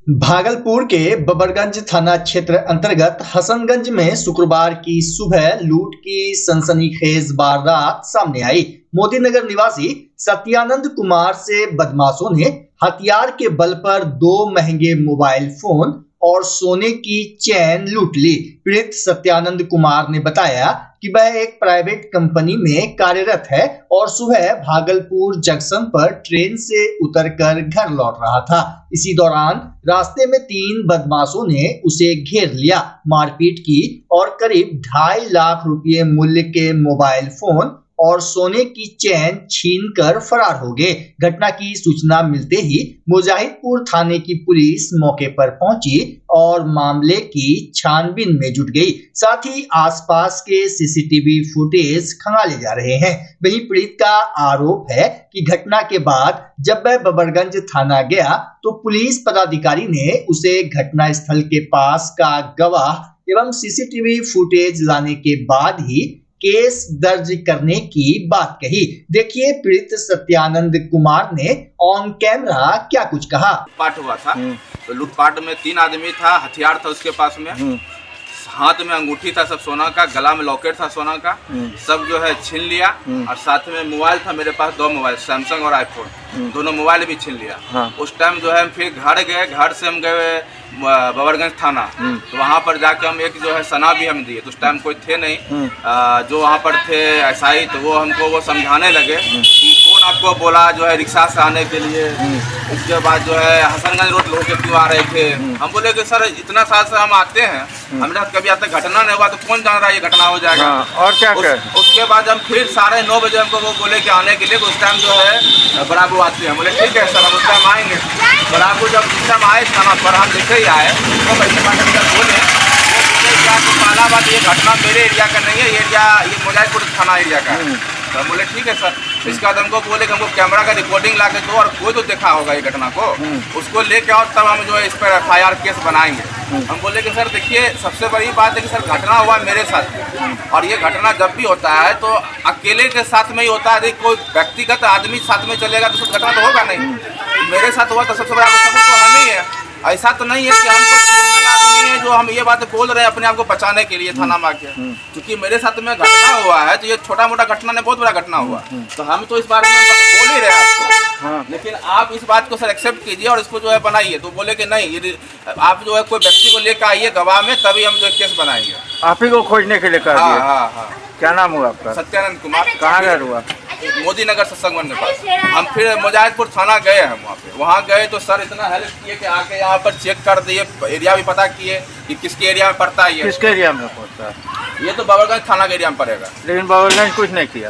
भागलपुर के बबरगंज थाना क्षेत्र अंतर्गत हसनगंज में शुक्रवार की सुबह लूट की सनसनीखेज वारदात सामने आई। मोदीनगर निवासी सत्यानंद कुमार से बदमाशों ने हथियार के बल पर 2 महंगे मोबाइल फोन और सोने की चेन लूट ली। पीड़ित सत्यानंद कुमार ने बताया कि वह एक प्राइवेट कंपनी में कार्यरत है और सुबह भागलपुर जंक्शन पर ट्रेन से उतरकर घर लौट रहा था। इसी दौरान रास्ते में 3 बदमाशों ने उसे घेर लिया, मारपीट की और करीब 2.5 लाख रुपए मूल्य के मोबाइल फोन और सोने की चेन छीनकर फरार हो गए। घटना की सूचना मिलते ही मुजाहिदपुर थाने की पुलिस मौके पर पहुंची और मामले की छानबीन में जुट गई। साथ ही आसपास के सीसीटीवी फुटेज खंगाले जा रहे हैं। वहीं पीड़ित का आरोप है कि घटना के बाद जब वह बबरगंज थाना गया तो पुलिस पदाधिकारी ने उसे घटना स्थल के पास का गवाह एवं सीसीटीवी फुटेज लाने के बाद ही केस दर्ज करने की बात कही। देखिए पीड़ित सत्यानंद कुमार ने ऑन कैमरा क्या कुछ कहा। लूटपाट हुआ था, तो लूटपाट में 3 आदमी था, हथियार था उसके पास में, हाथ में अंगूठी था सब सोना का, गला में लॉकेट था सोना का, सब जो है छीन लिया। और साथ में मोबाइल था मेरे पास, 2 मोबाइल, सैमसंग और आईफोन, दोनों मोबाइल भी छीन लिया। उस टाइम जो है फिर घर गए, घर से हम गए बबरगंज थाना, तो वहाँ पर जाके हम एक जो है सना भी हम दिए। तो उस टाइम कोई थे नहीं, जो वहाँ पर थे एसआई, तो वो हमको वो समझाने लगे कि कौन आपको बोला जो है रिक्शा से आने के लिए। उसके बाद जो है हसनगंज रोड लोग क्यों आ रहे थे। हम बोले कि सर इतना साल से हम आते हैं, हमारे साथ कभी आज तक घटना नहीं हुआ, तो कौन जान रहा है ये घटना हो जाएगा। और क्या उसके बाद हम फिर 9:30 बजे हमको वो बोले कि आने के लिए, उस टाइम जो है बराबू आते हैं। बोले ठीक है सर हम उस टाइम आएंगे। बराबू जब उस टाइम आए थाना पर, हम जैसे ही आए तो वैसे बोले पहला बात ये घटना मेरे एरिया का नहीं है, ये मुजाहिदपुर थाना एरिया का है। तो हम बोले ठीक है सर। इसके बाद हमको बोले कि हमको कैमरा का रिकॉर्डिंग ला के दो और कोई तो देखा होगा ये घटना को, उसको लेके आओ, तब हम जो है इस पर FIR केस बनाएंगे। हम बोले कि सर देखिए सबसे बड़ी बात है कि सर घटना हुआ मेरे साथ, और ये घटना जब भी होता है तो अकेले के साथ में ही होता है। कोई व्यक्तिगत आदमी साथ में चलेगा तो घटना तो होगा नहीं। मेरे साथ हुआ तो सबसे बड़ा सबूत तो हम ही है। ऐसा तो नहीं है कि हमको क्रिमिनल आदमी है जो हम ये बात बोल रहे हैं अपने आप को बचाने के लिए थाना में आके, क्योंकि मेरे साथ में घटना हुआ है तो ये छोटा मोटा घटना नहीं, बहुत बड़ा घटना हुआ। तो हम तो इस बारे में बोल ही रहे हैं आपको, लेकिन आप इस बात को सर एक्सेप्ट कीजिए और इसको जो है बनाइए। तो बोले कि नहीं, ये आप जो है कोई व्यक्ति को लेकर आइए गवाह में, तभी हम जो केस बनाएंगे। आप ही को खोजने के लिए कर दिए। हाँ। क्या नाम हुआ आपका? सत्यानंद कुमार। कहाँ घर हुआ? मोदीनगर सत्संग के पास। हम फिर मुजाहिदपुर थाना गए, हम वहाँ गए तो सर इतना हेल्प किए कि आके यहाँ पर चेक कर दिए, एरिया भी पता किए कि किसके एरिया में पड़ता है। किसके एरिया में पड़ता है? ये तो बबरगंज थाना के एरिया में पड़ेगा। लेकिन बबरगंज कुछ नहीं किया।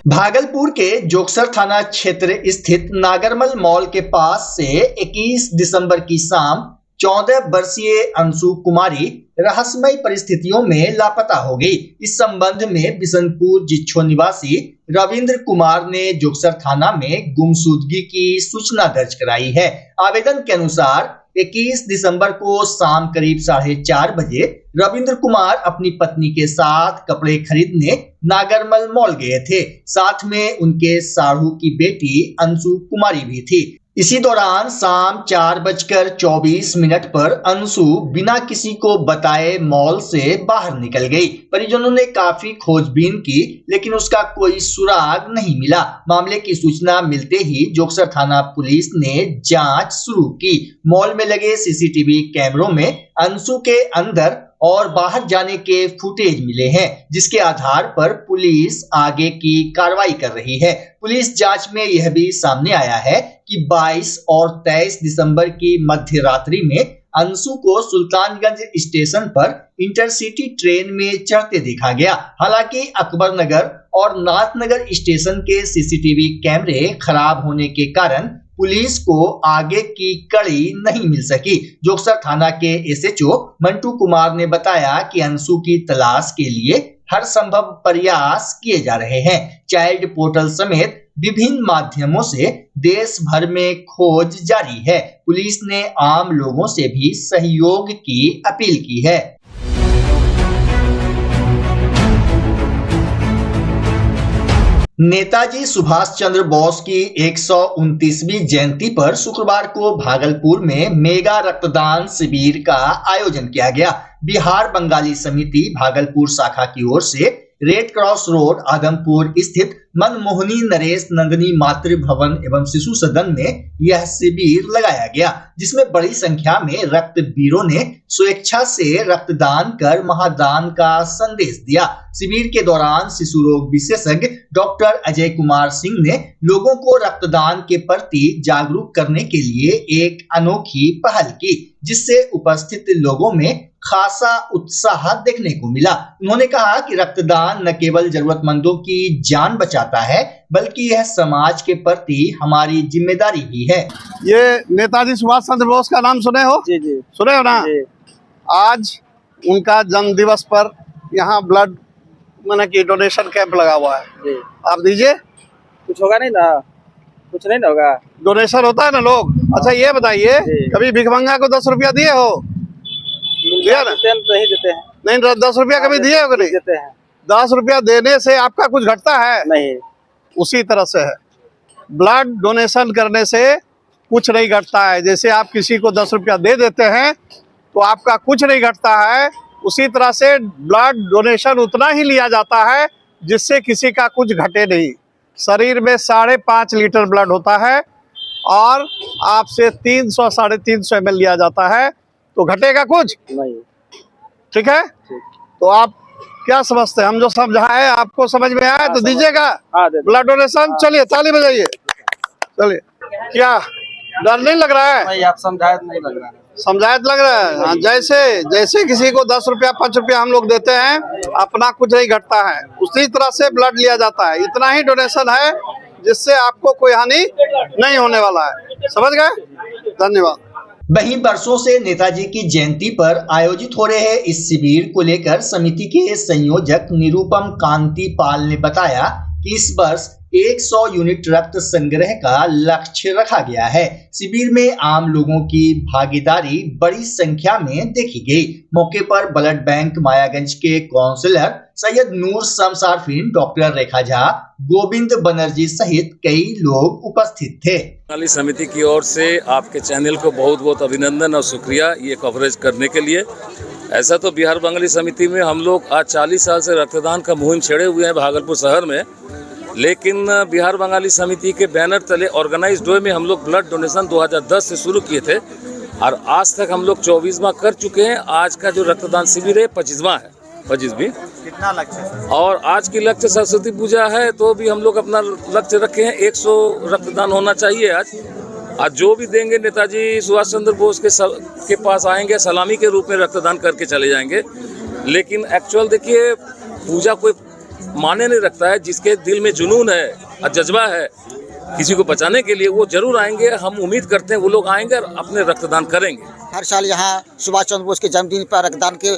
भागलपुर के जोगसर थाना क्षेत्र स्थित नागरमल मॉल के पास से 21 दिसंबर की शाम 14 वर्षीय अंशु कुमारी रहस्यमय परिस्थितियों में लापता हो गई। इस संबंध में बिशनपुर जिच्छो निवासी रविंद्र कुमार ने जोगसर थाना में गुमशुदगी की सूचना दर्ज कराई है। आवेदन के अनुसार 21 दिसंबर को शाम करीब 4:30 बजे रविंद्र कुमार अपनी पत्नी के साथ कपड़े खरीदने नागरमल मॉल गए थे। साथ में उनके साढ़ू की बेटी अंशु कुमारी भी थी। इसी दौरान शाम 4:24 पर अंशु बिना किसी को बताए मॉल से बाहर निकल गई। परिजनों ने काफी खोजबीन की लेकिन उसका कोई सुराग नहीं मिला। मामले की सूचना मिलते ही जोगसर थाना पुलिस ने जांच शुरू की। मॉल में लगे सीसीटीवी कैमरों में अंशु के अंदर और बाहर जाने के फुटेज मिले हैं, जिसके आधार पर पुलिस आगे की कार्रवाई कर रही है। पुलिस जांच में यह भी सामने आया है कि 22 और 23 दिसंबर की मध्य रात्रि में अंशु को सुल्तानगंज स्टेशन पर इंटरसिटी ट्रेन में चढ़ते देखा गया। हालांकि अकबर नगर और नाथनगर स्टेशन के सीसीटीवी कैमरे खराब होने के कारण पुलिस को आगे की कड़ी नहीं मिल सकी। जोगसर थाना के SHO मंटू कुमार ने बताया कि अंशु की तलाश के लिए हर संभव प्रयास किए जा रहे हैं। चाइल्ड पोर्टल समेत विभिन्न माध्यमों से देश भर में खोज जारी है। पुलिस ने आम लोगों से भी सहयोग की अपील की है। नेताजी सुभाष चंद्र बोस की 129वीं जयंती पर शुक्रवार को भागलपुर में मेगा रक्तदान शिविर का आयोजन किया गया। बिहार बंगाली समिति भागलपुर शाखा की ओर से रेड क्रॉस रोड आदमपुर स्थित मनमोहनी नरेश नंदनी मातृ भवन एवं शिशु सदन में यह शिविर लगाया गया, जिसमें बड़ी संख्या में रक्तवीरों ने स्वेच्छा से रक्तदान कर महादान का संदेश दिया। शिविर के दौरान शिशु रोग विशेषज्ञ डॉक्टर अजय कुमार सिंह ने लोगों को रक्तदान के प्रति जागरूक करने के लिए एक अनोखी पहल की, जिससे उपस्थित लोगों में खासा उत्साह देखने को मिला। उन्होंने कहा कि रक्तदान न केवल जरूरतमंदों की जान बचाता है, बल्कि यह समाज के प्रति हमारी जिम्मेदारी भी है। ये नेताजी सुभाष चंद्र बोस का नाम सुने हो? जी जी सुने हो ना? जी। आज उनका जन्म दिवस पर यहाँ ब्लड माने कि डोनेशन कैंप लगा हुआ है जी। आप दीजिए। कुछ होगा नहीं ना? कुछ नहीं ना होगा? डोनेशन होता है ना लोग। अच्छा ये बताइए, कभी भिखमंगा को 10 रुपया दिए हो? दिया ना? नहीं देते हैं। नहीं, 10 रुपया कभी दिए हो? नहीं देते हैं। 10 रुपया देने से आपका कुछ घटता है? नहीं। उसी तरह से है, ब्लड डोनेशन करने से कुछ नहीं घटता है। जैसे आप किसी को 10 रुपया दे देते हैं तो आपका कुछ नहीं घटता है, उसी तरह से ब्लड डोनेशन उतना ही लिया जाता है जिससे किसी का कुछ घटे नहीं। शरीर में 5.5 लीटर ब्लड होता है और आपसे 300 साढ़े 300 ml लिया जाता है, तो घटेगा कुछ नहीं। ठीक है? तो आप क्या समझते हैं? हम जो समझाए आपको समझ में आया तो दीजिएगा ब्लड डोनेशन। चलिए ताली बजाइए। चलिए, क्या डर नहीं लग रहा है? नहीं, आप समझाए नहीं लग रहा है। समझाए लग रहा है। हाँ, जैसे किसी को 10 रुपया 5 रुपया हम लोग देते हैं, अपना कुछ नहीं घटता है, उसी तरह से ब्लड लिया जाता है। इतना ही डोनेशन है जिससे आपको कोई हानि नहीं होने वाला है। समझ गए? धन्यवाद। वहीं वर्षों से नेताजी की जयंती पर आयोजित हो रहे इस शिविर को लेकर समिति के संयोजक निरुपम कांति पाल ने बताया कि इस वर्ष 100 यूनिट रक्त संग्रह का लक्ष्य रखा गया है। शिविर में आम लोगों की भागीदारी बड़ी संख्या में देखी गई। मौके पर ब्लड बैंक मायागंज के काउंसलर सैयद नूर शमसारफिन, डॉक्टर रेखा झा, गोविंद बनर्जी सहित कई लोग उपस्थित थे। बंगाली समिति की ओर से आपके चैनल को बहुत बहुत अभिनंदन और शुक्रिया ये कवरेज करने के लिए। ऐसा तो बिहार बंगाली समिति में हम लोग आज 40 साल से रक्तदान का मुहिम छेड़े हुए हैं भागलपुर शहर में, लेकिन बिहार बंगाली समिति के बैनर तले ऑर्गेनाइज्ड वे में हम लोग ब्लड डोनेशन 2010 से शुरू किए थे और आज तक हम लोग 24वां कर चुके हैं। आज का जो रक्तदान शिविर है 25वां है। 25 कितना लक्ष्य है? और आज की लक्ष्य सरस्वती पूजा है, तो भी हम लोग अपना लक्ष्य रखे हैं 100 रक्तदान होना चाहिए। आज जो भी देंगे नेताजी सुभाष चंद्र बोस के पास आएंगे, सलामी के रूप में रक्तदान करके चले जाएंगे। लेकिन एक्चुअल देखिए, पूजा कोई माने नहीं रखता है। जिसके दिल में जुनून है और जज्बा है किसी को बचाने के लिए, वो जरूर आएंगे। हम उम्मीद करते हैं वो लोग आएंगे और अपने रक्तदान करेंगे। हर साल यहाँ सुभाष चंद्र बोस के जन्मदिन पर रक्तदान के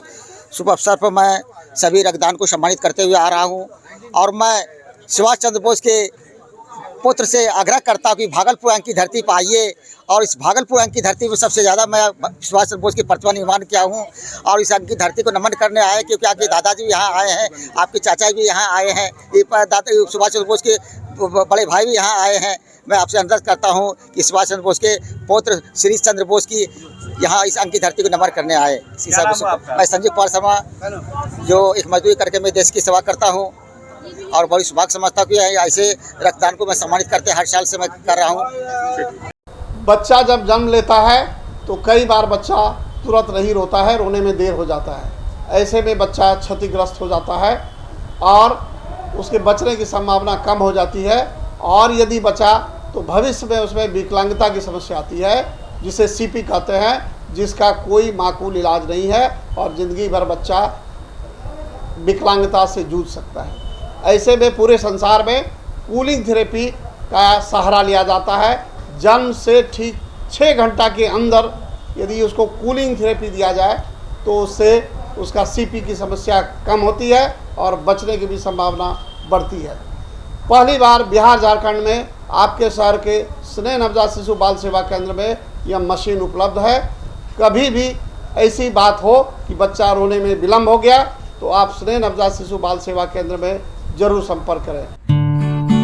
शुभ अवसर पर मैं सभी रक्तदान को सम्मानित करते हुए आ रहा हूँ और मैं सुभाष चंद्र बोस के पुत्र से आग्रह करता हूँ कि भागलपुर अंक की धरती पर आइए और इस भागलपुर अंक की धरती पर सबसे ज़्यादा मैं सुभाष चंद्र बोस की प्रतिमा निर्माण किया हूँ और इस अंक की धरती को नमन करने आए, क्योंकि आपके दादाजी भी यहाँ आए हैं, आपके चाचा भी यहाँ आए हैं, सुभाष चंद्र बोस के बड़े भाई भी यहाँ आए हैं। मैं आपसे अनुरोध करता हूँ कि सुभाष चंद्र बोस के पुत्र श्री चंद्र बोस की यहाँ इस अंक की धरती को नमन करने आए। मैं संजीव कुमार शर्मा, जो एक मजदूरी करके मैं देश की सेवा करता हूँ और बड़ी सौभाग्य समझता हूँ कि ऐसे रक्तदान को मैं सम्मानित करते हर साल से मैं कर रहा हूँ। बच्चा जब जन्म लेता है तो कई बार बच्चा तुरंत नहीं रोता है, रोने में देर हो जाता है। ऐसे में बच्चा क्षतिग्रस्त हो जाता है और उसके बचने की संभावना कम हो जाती है और यदि बचा तो भविष्य में उसमें विकलांगता की समस्या आती है, जिसे सीपी कहते हैं, जिसका कोई माकूल इलाज नहीं है और ज़िंदगी भर बच्चा विकलांगता से जूझ सकता है। ऐसे में पूरे संसार में कूलिंग थेरेपी का सहारा लिया जाता है। जन्म से ठीक 6 घंटा के अंदर यदि उसको कूलिंग थेरेपी दिया जाए तो उससे उसका सीपी की समस्या कम होती है और बचने की भी संभावना बढ़ती है। पहली बार बिहार झारखंड में आपके शहर के स्नेह नवजात शिशु बाल सेवा केंद्र में यह मशीन उपलब्ध है। कभी भी ऐसी बात हो कि बच्चा रोने में विलम्ब हो गया तो आप स्नेह नवजात शिशु बाल सेवा केंद्र में जरूर संपर्क करें।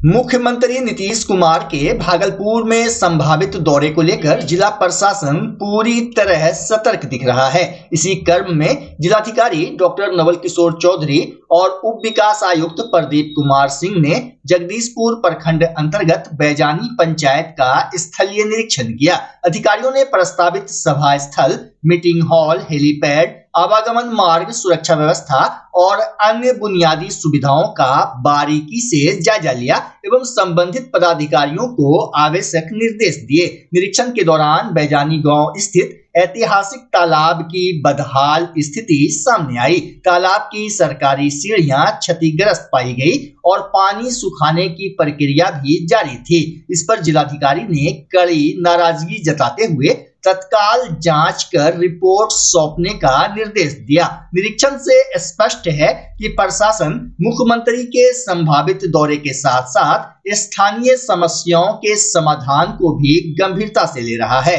मुख्यमंत्री नीतीश कुमार के भागलपुर में संभावित दौरे को लेकर जिला प्रशासन पूरी तरह सतर्क दिख रहा है। इसी क्रम में जिलाधिकारी डॉक्टर नवल किशोर चौधरी और उप विकास आयुक्त प्रदीप कुमार सिंह ने जगदीशपुर प्रखंड अंतर्गत बैजानी पंचायत का स्थलीय निरीक्षण किया। अधिकारियों ने प्रस्तावित सभा स्थल, मीटिंग हॉल, हेलीपैड, आवागमन मार्ग, सुरक्षा व्यवस्था और अन्य बुनियादी सुविधाओं का बारीकी से जायजा लिया एवं संबंधित पदाधिकारियों को आवश्यक निर्देश दिए। निरीक्षण के दौरान बैजानी गांव स्थित ऐतिहासिक तालाब की बदहाल स्थिति सामने आई। तालाब की सरकारी सीढ़ियां क्षतिग्रस्त पाई गई और पानी सुखाने की प्रक्रिया भी जारी थी। इस पर जिलाधिकारी ने कड़ी नाराजगी जताते हुए तत्काल जांच कर रिपोर्ट सौंपने का निर्देश दिया। निरीक्षण से स्पष्ट है कि प्रशासन मुख्यमंत्री के संभावित दौरे के साथ साथ स्थानीय समस्याओं के समाधान को भी गंभीरता से ले रहा है।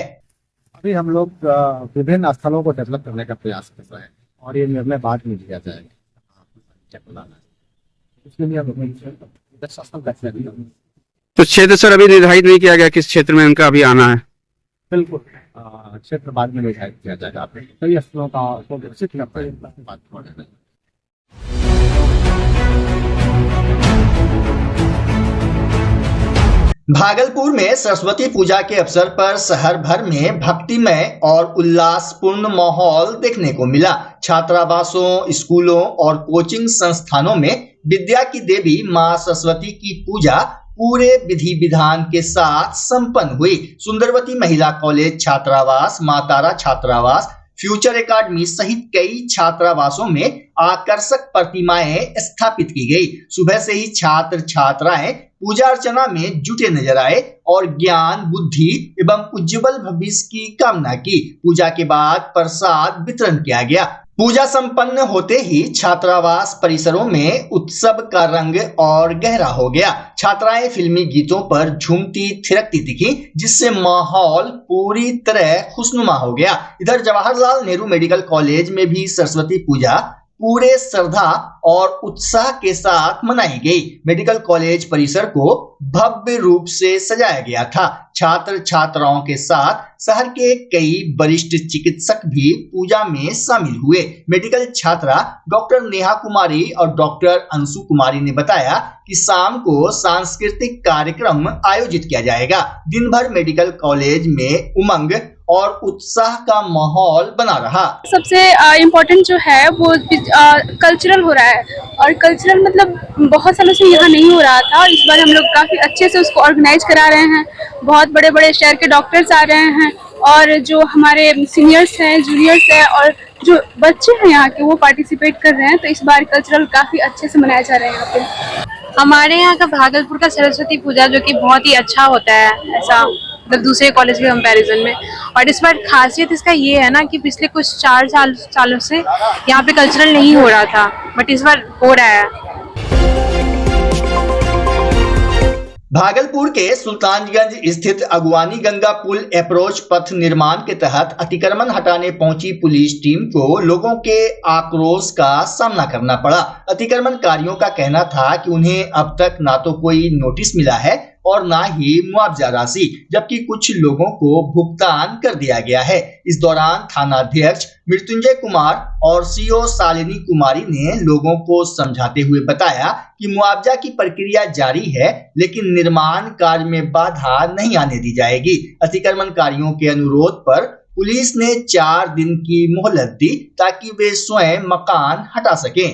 अभी हम लोग विभिन्न स्थलों को डेवलप करने का प्रयास कर रहे हैं और ये निर्णय बाद में लिया जाएगा। इसके लिए तो क्षेत्र सर अभी निर्धारित नहीं किया गया किस क्षेत्र में उनका अभी आना है? बिल्कुल, क्षेत्र बाद में निर्धारित किया जाएगा। सभी स्थलों का विकसित करना। भागलपुर में सरस्वती पूजा के अवसर पर शहर भर में भक्तिमय और उल्लासपूर्ण माहौल देखने को मिला। छात्रावासों, स्कूलों और कोचिंग संस्थानों में विद्या की देवी मां सरस्वती की पूजा पूरे विधि विधान के साथ संपन्न हुई। सुंदरवती महिला कॉलेज छात्रावास, मां तारा छात्रावास, फ्यूचर एकेडमी सहित कई छात्रावासों में आकर्षक प्रतिमाएं स्थापित की गई। सुबह से ही छात्र छात्राएं पूजा अर्चना में जुटे नजर आए और ज्ञान, बुद्धि एवं उज्जवल भविष्य की कामना की। पूजा के बाद प्रसाद वितरण किया गया। पूजा संपन्न होते ही छात्रावास परिसरों में उत्सव का रंग और गहरा हो गया। छात्राएं फिल्मी गीतों पर झूमती थिरकती दिखी, जिससे माहौल पूरी तरह खुशनुमा हो गया। इधर जवाहरलाल नेहरू मेडिकल कॉलेज में भी सरस्वती पूजा पूरे श्रद्धा और उत्साह के साथ मनाई गई। मेडिकल कॉलेज परिसर को भव्य रूप से सजाया गया था। छात्र छात्राओं के साथ शहर के कई वरिष्ठ चिकित्सक भी पूजा में शामिल हुए। मेडिकल छात्रा डॉक्टर नेहा कुमारी और डॉक्टर अंशु कुमारी ने बताया कि शाम को सांस्कृतिक कार्यक्रम आयोजित किया जाएगा। दिन भर मेडिकल कॉलेज में उमंग और उत्साह का माहौल बना रहा। सबसे इम्पोर्टेंट जो है वो कल्चरल हो रहा है और कल्चरल मतलब बहुत सालों से यहाँ नहीं हो रहा था और इस बार हम लोग काफी अच्छे से उसको ऑर्गेनाइज करा रहे हैं। बहुत बड़े बड़े शहर के डॉक्टर्स आ रहे हैं और जो हमारे सीनियर्स हैं, जूनियर्स हैं और जो बच्चे हैं यहाँ के वो पार्टिसिपेट कर रहे हैं। तो इस बार कल्चरल काफी अच्छे से मनाया जा रहा है यहाँ पे। हमारे यहाँ का भागलपुर का सरस्वती पूजा जो कि बहुत ही अच्छा होता है, ऐसा मतलब दूसरे कॉलेज के कंपैरिजन में। और इस बार खासियत इसका ये है ना कि पिछले कुछ 4 सालों से यहाँ पे कल्चरल नहीं हो रहा था, बट इस बार हो रहा है। भागलपुर के सुल्तानगंज स्थित अगवानी गंगा पुल अप्रोच पथ निर्माण के तहत अतिक्रमण हटाने पहुंची पुलिस टीम को लोगों के आक्रोश का सामना करना पड़ा। अतिक्रमणकारियों का कहना था कि उन्हें अब तक ना तो कोई नोटिस मिला है और ना ही मुआवजा राशि, जबकि कुछ लोगों को भुगतान कर दिया गया है। इस दौरान थानाध्यक्ष मृत्युंजय कुमार और सीओ शालिनी कुमारी ने लोगों को समझाते हुए बताया कि मुआवजा की प्रक्रिया जारी है, लेकिन निर्माण कार्य में बाधा नहीं आने दी जाएगी। अतिक्रमणकारियों के अनुरोध पर पुलिस ने 4 दिन की मोहलत दी ताकि वे स्वयं मकान हटा सकें।